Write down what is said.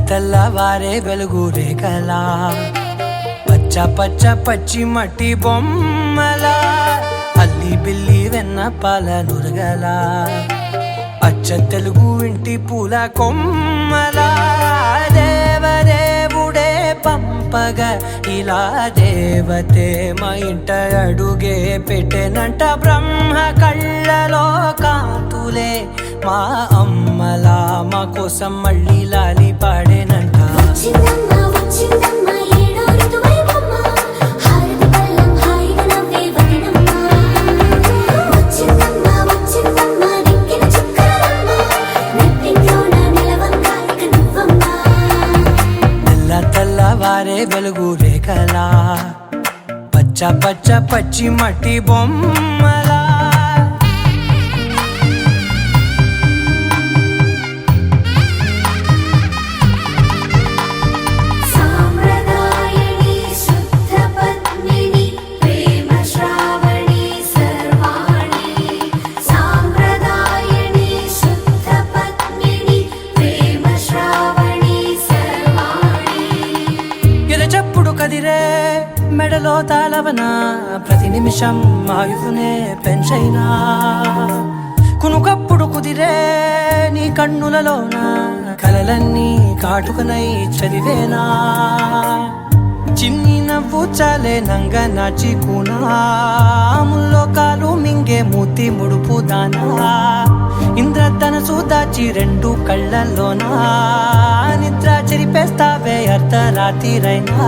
తెల్లవారే వెలుగు రేఖలా పచ్చ పచ్చ పచ్చి మట్టి బొమ్మలా అల్లి బిల్లి వెన్న పాల నురగలా అచ్చ తెలుగు ఇంటి పూల కొమ్మలా దేవదేవుడే పంపగా ఇలా దేవతే మా ఇంట అడుగే పెట్టెనంట బ్రహ్మ కళ్ళలో కాంతులే మా అమ్మలా మా కోసం మళ్ళీ లాలి పాడేనంట. తెల్లవారే వెలుగు రేఖలా పచ్చ పచ్చ పచ్చి మట్టి బొమ్మలా చెప్పుడు కదిరే మెడలో తాళవన ప్రతి నిమిషం ఆయుధునే పెంచైనా కునుకప్పుడు కుదిరే నీ కన్నులలోన కలలన్నీ కాటుకనై చదివేనా చిన్ని నవ్వు చాలే నంగ నాచి కూనాముల్లో కాలు మింగే మూతి ముడుపు దానా ఇంద్రధనసు దాచి రెండు కళ్ళల్లోనా నిద్ర చెరిపేస్తావే అర్ధరాత్రిరైనా.